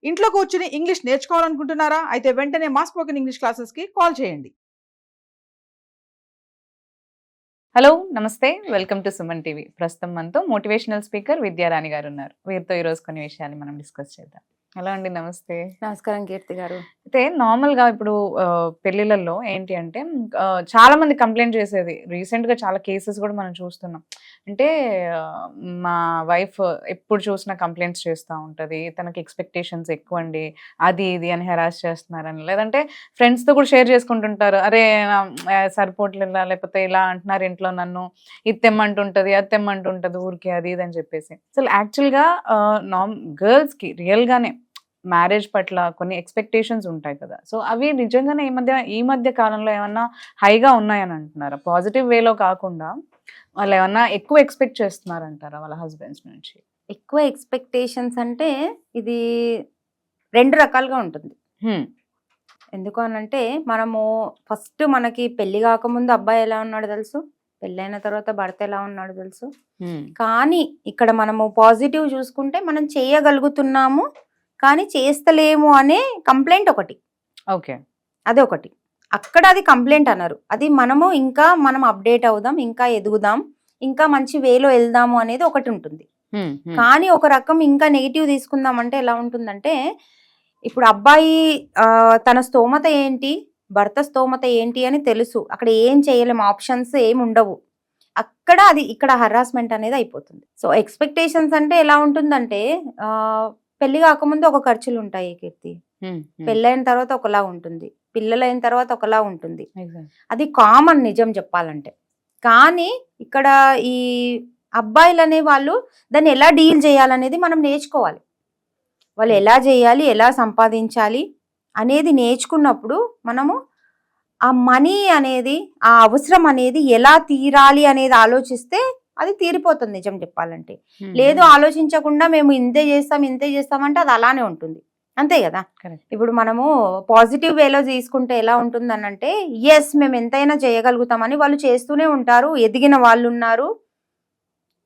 ఇంట్లో కూర్చుని ఇంగ్లీష్ నేర్చుకోవాలనుకుంటున్నారా? అయితే వెంటనే మా స్పోకెన్ ఇంగ్లీష్ క్లాసెస్కి కాల్ చేయండి. హలో నమస్తే, వెల్కమ్ టు సుమన్ టీవీ. ప్రస్తుతం మనతో మోటివేషనల్ స్పీకర్ విద్యారాణి గారు ఉన్నారు. వీరితో ఈరోజు కొన్ని విషయాలు మనం డిస్కస్ చేద్దాం. హలో అండి, నమస్తే. నమస్కారం కీర్తి గారు. అయితే నార్మల్గా ఇప్పుడు పెళ్లిళ్ళల్లో ఏంటి అంటే చాలా మంది కంప్లైంట్ చేసేది, రీసెంట్గా చాలా కేసెస్ కూడా మనం చూస్తున్నాం. అంటే మా వైఫ్ ఎప్పుడు చూసినా కంప్లైంట్స్ చేస్తూ ఉంటుంది, తనకి ఎక్స్పెక్టేషన్స్ ఎక్కువ అండి, అది ఇది అని హెరాస్ చేస్తున్నారని, లేదంటే ఫ్రెండ్స్తో కూడా షేర్ చేసుకుంటుంటారు, అరే సరిపోట్లేదా, లేకపోతే ఇలా అంటున్నారు ఇంట్లో నన్ను, ఇది తెమ్మంటుంటుంది అది తెమ్మంటుంటుంది ఊరికి, అది ఇది అని చెప్పేసి. అసలు యాక్చువల్గా గర్ల్స్కి రియల్గానే మ్యారేజ్ పట్ల కొన్ని ఎక్స్పెక్టేషన్స్ ఉంటాయి కదా, సో అవి నిజంగానే ఈ మధ్య కాలంలో ఏమన్నా హైగా ఉన్నాయని అంటున్నారా? పాజిటివ్ వేలో కాకుండా వాళ్ళు ఏమన్నా ఎక్కువ ఎక్స్పెక్ట్ చేస్తున్నారంటారా వాళ్ళ హస్బెండ్స్ నుంచి? ఎక్కువ ఎక్స్పెక్టేషన్స్ అంటే ఇది రెండు రకాలుగా ఉంటుంది. ఎందుకు అనంటే మనము ఫస్ట్ మనకి పెళ్లి కాకముందు అబ్బాయి ఎలా ఉన్నాడు తెలుసు, పెళ్ళైన తర్వాత భర్త ఎలా ఉన్నాడు తెలుసు. కానీ ఇక్కడ మనము పాజిటివ్ చూసుకుంటే మనం చేయగలుగుతున్నాము కానీ చేస్తలేము అనే కంప్లైంట్ ఒకటి. ఓకే, అదే ఒకటి. అక్కడ అది కంప్లైంట్ అన్నారు, అది మనం అప్డేట్ అవుదాం, ఇంకా ఎదుగుదాం, ఇంకా మంచి వేలో వెళ్దాము అనేది ఒకటి ఉంటుంది. కానీ ఒక రకం ఇంకా నెగిటివ్ తీసుకుందాం అంటే ఎలా ఉంటుందంటే, ఇప్పుడు అబ్బాయి తన స్తోమత ఏంటి, భర్త స్తోమత ఏంటి అని తెలుసు, అక్కడ ఏం చేయలేము, ఆప్షన్స్ ఏమి ఉండవు, అక్కడ అది ఇక్కడ హరాస్మెంట్ అనేది అయిపోతుంది. సో ఎక్స్పెక్టేషన్స్ అంటే ఎలా ఉంటుందంటే, పెళ్లి కాకముందు ఒక ఖర్చులు ఉంటాయి కీర్తి, పెళ్ళైన తర్వాత ఒకలా ఉంటుంది, పిల్లలైన తర్వాత ఒకలా ఉంటుంది, అది కామన్ నిజం చెప్పాలంటే. కానీ ఇక్కడ ఈ అబ్బాయిలు అనే వాళ్ళు దాన్ని ఎలా డీల్ చేయాలనేది మనం నేర్చుకోవాలి. వాళ్ళు ఎలా చేయాలి, ఎలా సంపాదించాలి అనేది నేర్చుకున్నప్పుడు మనము ఆ మనీ అనేది, ఆ అవసరం అనేది ఎలా తీరాలి అనేది ఆలోచిస్తే అది తీరిపోతుంది నిజం చెప్పాలంటే. లేదు ఆలోచించకుండా మేము ఇంతే చేస్తాం అంటే అది అలానే ఉంటుంది, అంతే కదా. ఇప్పుడు మనము పాజిటివ్ వేలో తీసుకుంటే ఎలా ఉంటుంది అనంటే, ఎస్ మేము ఎంతైనా చేయగలుగుతామని వాళ్ళు చేస్తూనే ఉంటారు, ఎదిగిన వాళ్ళు ఉన్నారు,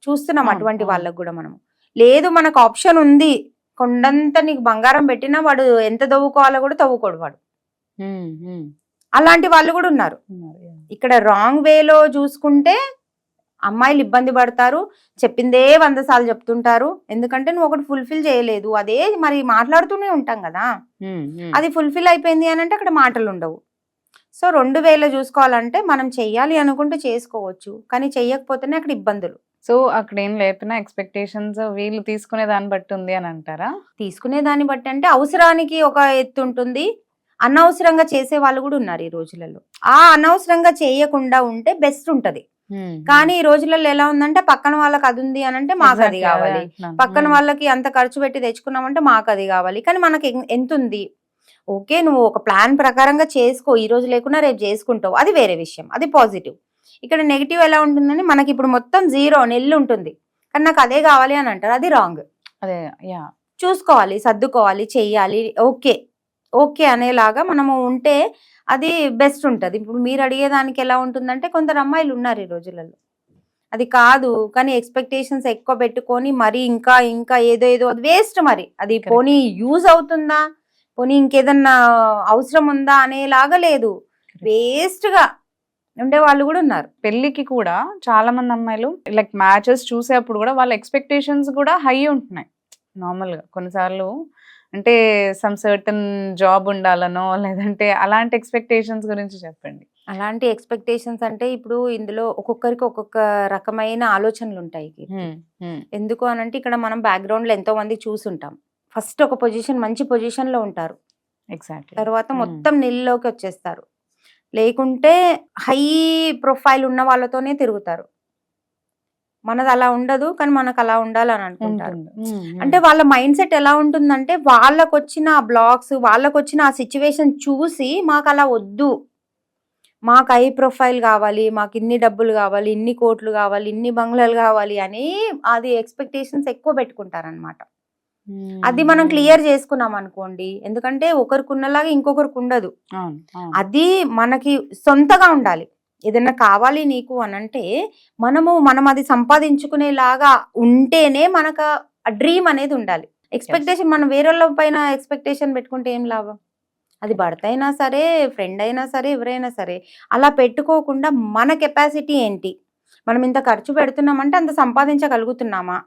చూస్తున్నాం అటువంటి వాళ్ళకు కూడా. మనము లేదు మనకు ఆప్షన్ ఉంది, కొండంత నీకు బంగారం పెట్టినా వాడు ఎంత తవ్వుకోవాలో కూడా తవ్వుకోడు వాడు, అలాంటి వాళ్ళు కూడా ఉన్నారు. ఇక్కడ రాంగ్ వేలో చూసుకుంటే అమ్మాయిలు ఇబ్బంది పడతారు, చెప్పిందే 100 సార్లు చెప్తుంటారు, ఎందుకంటే నువ్వు ఒకటి ఫుల్ఫిల్ చేయలేదు, అదే మరి మాట్లాడుతూనే ఉంటాం కదా, అది ఫుల్ఫిల్ అయిపోయింది అని అంటే అక్కడ మాటలు ఉండవు. సో 2 వేలో చూసుకోవాలంటే మనం చెయ్యాలి అనుకుంటే చేసుకోవచ్చు, కానీ చెయ్యకపోతేనే అక్కడ ఇబ్బందులు. సో అక్కడ ఏం లేపినా ఎక్స్పెక్టేషన్స్ వీళ్ళు తీసుకునే దాన్ని బట్టి ఉంది అని అంటారా? తీసుకునే దాన్ని బట్టి అంటే అవసరానికి ఒక ఎత్తు ఉంటుంది, అనవసరంగా చేసే వాళ్ళు కూడా ఉన్నారు ఈ రోజులలో. ఆ అనవసరంగా చేయకుండా ఉంటే బెస్ట్ ఉంటది. కానీ ఈ రోజులలో ఎలా ఉందంటే, పక్కన వాళ్ళకి అది ఉంది అని అంటే మాకు అది కావాలి, పక్కన వాళ్ళకి అంత ఖర్చు పెట్టి తెచ్చుకున్నామంటే మాకు అది కావాలి, కానీ మనకి ఎంత ఉంది. ఓకే, నువ్వు ఒక ప్లాన్ ప్రకారంగా చేసుకో, ఈ రోజు లేకున్నా రేపు చేసుకుంటావు, అది వేరే విషయం, అది పాజిటివ్. ఇక్కడ నెగిటివ్ ఎలా ఉంటుందని, మనకి ఇప్పుడు మొత్తం 0 నెల్లు ఉంటుంది కానీ నాకు అదే కావాలి అని అంటారు, అది రాంగ్. అదే చూసుకోవాలి, సర్దుకోవాలి, చెయ్యాలి, ఓకే ఓకే అనేలాగా మనము ఉంటే అది బెస్ట్ ఉంటుంది. ఇప్పుడు మీరు అడిగేదానికి ఎలా ఉంటుందంటే, కొందరు అమ్మాయిలు ఉన్నారు ఈ రోజులలో అది కాదు, కానీ ఎక్స్పెక్టేషన్స్ ఎక్కువ పెట్టుకొని మరి ఇంకా ఇంకా ఏదో అది వేస్ట్, మరి అది పోనీ యూజ్ అవుతుందా, పోనీ ఇంకేదన్నా అవసరం ఉందా అనేలాగా లేదు, వేస్ట్ గా ఉండే వాళ్ళు కూడా ఉన్నారు. పెళ్లికి కూడా చాలా మంది అమ్మాయిలు లైక్ మ్యాచెస్ చూసేప్పుడు కూడా వాళ్ళ ఎక్స్పెక్టేషన్స్ కూడా హై ఉంటున్నాయి. నార్మల్గా కొన్నిసార్లు అంటే సమ్ సర్టన్ జాబ్ ఉండాలనో, లేదంటే అలాంటి ఎక్స్పెక్టేషన్స్ గురించి చెప్పండి. అలాంటి ఎక్స్పెక్టేషన్స్ అంటే ఇప్పుడు ఇందులో ఒక్కొక్కరికి ఒక్కొక్క రకమైన ఆలోచనలు ఉంటాయి. ఎందుకు అనంటే, ఇక్కడ మనం బ్యాక్గ్రౌండ్ లో ఎంతో మంది చూసుంటాం. ఫస్ట్ ఒక పొజిషన్, మంచి పొజిషన్ లో ఉంటారు, ఎగ్జాక్ట్లీ, తర్వాత మొత్తం నీళ్ళలోకి వచ్చేస్తారు, లేకుంటే హై ప్రొఫైల్ ఉన్న వాళ్ళతోనే తిరుగుతారు. మనది అలా ఉండదు, కానీ మనకు అలా ఉండాలని అనుకుంటారు. అంటే వాళ్ళ మైండ్ సెట్ ఎలా ఉంటుందంటే, వాళ్ళకు వచ్చిన ఆ బ్లాగ్స్, వాళ్ళకు వచ్చిన ఆ సిచ్యువేషన్ చూసి మాకు అలా వద్దు, మాకు హై ప్రొఫైల్ కావాలి, మాకు ఇన్ని డబ్బులు కావాలి, ఇన్ని కోట్లు కావాలి, ఇన్ని బంగ్లాలు కావాలి అని అది ఎక్స్పెక్టేషన్స్ ఎక్కువ పెట్టుకుంటారనమాట. అది మనం క్లియర్ చేసుకున్నాం అనుకోండి, ఎందుకంటే ఒకరికి ఉన్నలాగా ఇంకొకరికి ఉండదు, అది మనకి సొంతగా ఉండాలి. ఏదైనా కావాలి నీకు అనంటే మనం అది సంపాదించుకునేలాగా ఉంటేనే మనకు ఆ డ్రీమ్ అనేది ఉండాలి. ఎక్స్పెక్టేషన్ మనం వేరే వాళ్ళ పైన ఎక్స్పెక్టేషన్ పెట్టుకుంటే ఏం లాభం? అది భర్త అయినా సరే, ఫ్రెండ్ అయినా సరే, ఎవరైనా సరే అలా పెట్టుకోకుండా మన కెపాసిటీ ఏంటి, మనం ఇంత ఖర్చు పెడుతున్నామంటే అంత సంపాదించగలుగుతున్నామా,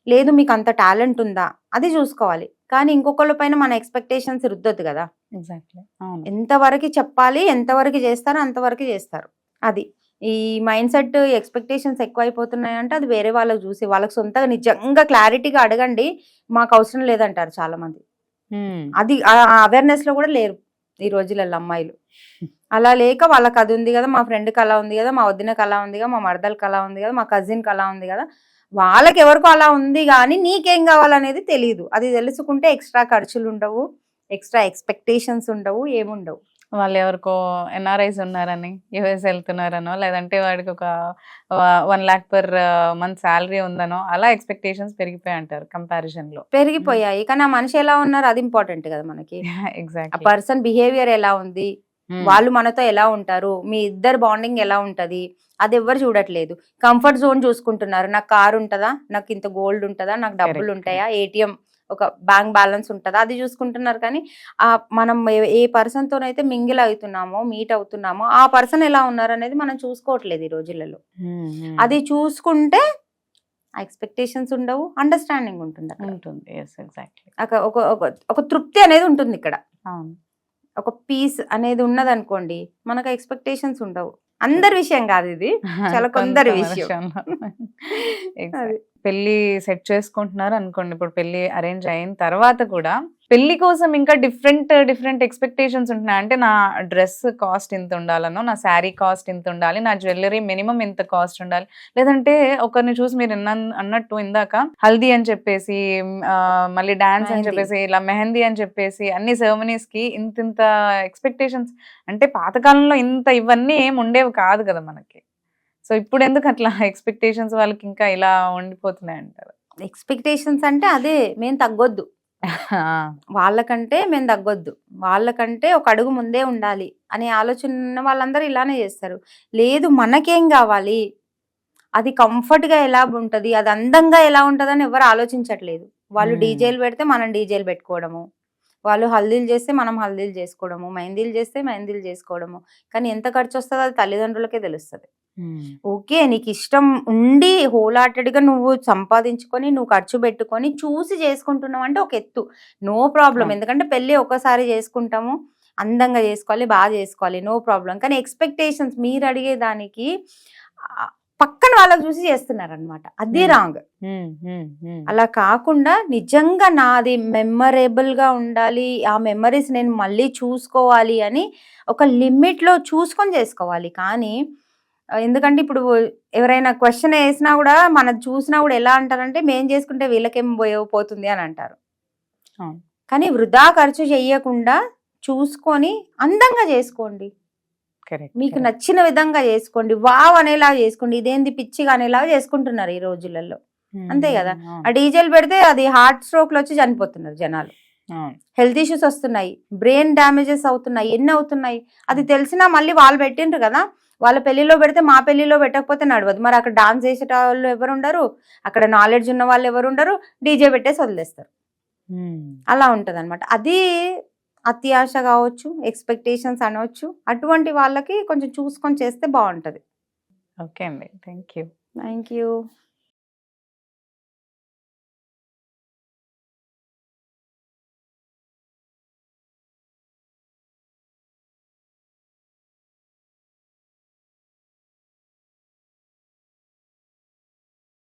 లేదు మీకు అంత టాలెంట్ ఉందా, అది చూసుకోవాలి. కానీ ఇంకొకళ్ళ పైన మన ఎక్స్పెక్టేషన్స్ రుద్దొద్దు కదా. ఎగ్జాక్ట్లీ. అవును. ఎంతవరకు చెప్పాలి, ఎంతవరకు చేస్తారో అంతవరకు చేస్తారు. అది ఈ మైండ్ సెట్ ఎక్స్పెక్టేషన్స్ ఎక్కువ అయిపోతున్నాయంటే అది వేరే వాళ్ళకి చూసి, వాళ్ళకి సొంతగా నిజంగా క్లారిటీగా అడగండి, మాకు అవసరం లేదంటారు చాలా మంది. అది అవేర్నెస్ లో కూడా లేరు ఈ రోజులలో అమ్మాయిలు. అలా లేక వాళ్ళకి అది ఉంది కదా, మా ఫ్రెండ్కి అలా ఉంది కదా, మా వదినకి అలా ఉంది కదా, మా మరదలకి అలా ఉంది కదా, మా కజిన్కి అలా ఉంది కదా, వాళ్ళకి ఎవరికో అలా ఉంది కానీ నీకేం కావాలనేది తెలియదు. అది తెలుసుకుంటే ఎక్స్ట్రా ఖర్చులు ఉండవు, ఎక్స్ట్రా ఎక్స్పెక్టేషన్స్ ఉండవు, ఏముండవు. వాళ్ళు ఎవరికో ఎన్ఆర్ఐస్ ఉన్నారని, యుఎస్ వెళ్తున్నారనో, లేదంటే వాడికి ఒక 1 lakh per month శాలరీ ఉందనో అలా ఎక్స్పెక్టేషన్స్ పెరిగిపోయి అంటారు కంపారిజన్ లో. పెరిగిపోయాయి. కానీ ఆ మనిషి ఎలా ఉన్నారు అది ఇంపార్టెంట్ కదా మనకి. ఆ ఎగ్జాక్ట్లీ. పర్సన్ బిహేవియర్ ఎలా ఉంది, వాళ్ళు మనతో ఎలా ఉంటారు, మీ ఇద్దరు బాండింగ్ ఎలా ఉంటది, అది ఎవరు చూడట్లేదు. కంఫర్ట్ జోన్ చూసుకుంటున్నారు. నాకు కార్ ఉంటుందా, నాకు ఇంత గోల్డ్ ఉంటుందా, నాకు డబ్బులు ఉంటాయా, ఏటీఎం ఒక బ్యాంక్ బ్యాలెన్స్ ఉంటుందా, అది చూసుకుంటున్నారు. కానీ మనం ఏ పర్సన్ తోనైతే మింగిల్ అవుతున్నామో, మీట్ అవుతున్నామో ఆ పర్సన్ ఎలా ఉన్నారు అనేది మనం చూసుకోవట్లేదు ఈ రోజులలో. అది చూసుకుంటే ఎక్స్పెక్టేషన్స్ ఉండవు, అండర్స్టాండింగ్ ఉంటుంది. ఒక తృప్తి అనేది ఉంటుంది ఇక్కడ. ఒక పీస్ అనేది ఉన్నది అనుకోండి, మనకు ఎక్స్పెక్టేషన్స్ ఉండవు. అందరి విషయం కాదు ఇది, చాలా కొందరి విషయం. పెళ్లి సెట్ చేసుకుంటున్నారు అనుకోండి, ఇప్పుడు పెళ్లి అరేంజ్ అయిన తర్వాత కూడా పెళ్లి కోసం ఇంకా డిఫరెంట్ ఎక్స్పెక్టేషన్స్ ఉంటున్నాయి. అంటే నా డ్రెస్ కాస్ట్ ఇంత ఉండాలనో, నా శారీ కాస్ట్ ఇంత ఉండాలి, నా జ్యువెలరీ మినిమం ఇంత కాస్ట్ ఉండాలి, లేదంటే ఒకరిని చూసి మీరు అన్నట్టు ఇందాక హల్దీ అని చెప్పేసి, మళ్ళీ డాన్స్ అని చెప్పేసి, ఇలా మెహందీ అని చెప్పేసి అన్ని సెరమనీస్ కి ఇంత ఎక్స్పెక్టేషన్స్. అంటే పాతకాలంలో ఇంత ఇవన్నీ ఏం ఉండేవి కాదు కదా మనకి. సో ఇప్పుడు ఎందుకు అట్లా ఎక్స్పెక్టేషన్స్ వాళ్ళకి ఇంకా ఇలా ఉండిపోతున్నాయి అంటారు? ఎక్స్పెక్టేషన్స్ అంటే అదే, మేము తగ్గొద్దు, వాళ్ళకంటే మేము తగ్గొద్దు, వాళ్ళకంటే ఒక అడుగు ముందే ఉండాలి అనే ఆలోచన వాళ్ళందరూ ఇలానే చేస్తారు. లేదు మనకేం కావాలి, అది కంఫర్ట్ గా ఎలా ఉంటది, అది అందంగా ఎలా ఉంటది అని ఎవరు ఆలోచించట్లేదు. వాళ్ళు డీజేలు పెడితే మనం డీజేలు పెట్టుకోవడము, వాళ్ళు హల్దీలు చేస్తే మనం హల్దీలు చేసుకోవడము, మెహందీలు చేస్తే మెహందీలు చేసుకోవడము. కానీ ఎంత ఖర్చు వస్తుందో అది తల్లిదండ్రులకే తెలుస్తుంది. ఓకే, నీకు ఇష్టం ఉండి హోల్హార్టెడ్గా నువ్వు సంపాదించుకొని నువ్వు ఖర్చు పెట్టుకొని చూసి చేసుకుంటున్నావు అంటే ఒక ఎత్తు, నో ప్రాబ్లం. ఎందుకంటే పెళ్ళి ఒక్కసారి చేసుకుంటాము, అందంగా చేసుకోవాలి, బాగా చేసుకోవాలి, నో ప్రాబ్లం. కానీ ఎక్స్పెక్టేషన్స్ మీరు అడిగేదానికి పక్కన వాళ్ళకి చూసి చేస్తున్నారు అనమాట, అది రాంగ్. అలా కాకుండా నిజంగా నాది మెమరబుల్ గా ఉండాలి, ఆ మెమరీస్ నేను మళ్ళీ చూసుకోవాలి అని ఒక లిమిట్ లో చూసుకొని చేసుకోవాలి. కానీ ఎందుకంటే ఇప్పుడు ఎవరైనా క్వశ్చన్ వేసినా కూడా మనది చూసినా కూడా ఎలా అంటారంటే, మేం చేసుకుంటే వీళ్ళకేం పోతుంది అని అంటారు. కానీ వృధా ఖర్చు చెయ్యకుండా చూసుకొని అందంగా చేసుకోండి, మీకు నచ్చిన విధంగా చేసుకోండి, వావ్ అనేలా చేసుకోండి. ఇదేంది పిచ్చిగా అనేలా చేసుకుంటున్నారు ఈ రోజులలో, అంతే కదా. ఆ డీజేలు పెడితే అది హార్ట్ స్ట్రోక్లు వచ్చి చనిపోతున్నారు జనాలు, హెల్త్ ఇష్యూస్ వస్తున్నాయి, బ్రెయిన్ డ్యామేజెస్ అవుతున్నాయి, ఎన్ని అవుతున్నాయి. అది తెలిసినా మళ్ళీ వాళ్ళు పెట్టిండ్రు కదా, వాళ్ళ పెళ్లిలో పెడితే మా పెళ్లిలో పెట్టకపోతే నడవదు. మరి అక్కడ డాన్స్ చేసే వాళ్ళు ఎవరు ఉండరు, అక్కడ నాలెడ్జ్ ఉన్న వాళ్ళు ఎవరు ఉండరు, డీజే పెట్టేసి వదిలేస్తారు. అలా ఉంటది అనమాట. అది అత్యాశ కావచ్చు, ఎక్స్పెక్టేషన్స్ అనవచ్చు. అటువంటి వాళ్ళకి కొంచెం చూసుకొని చేస్తే బాగుంటది. ఓకే అండి, థ్యాంక్ యూ.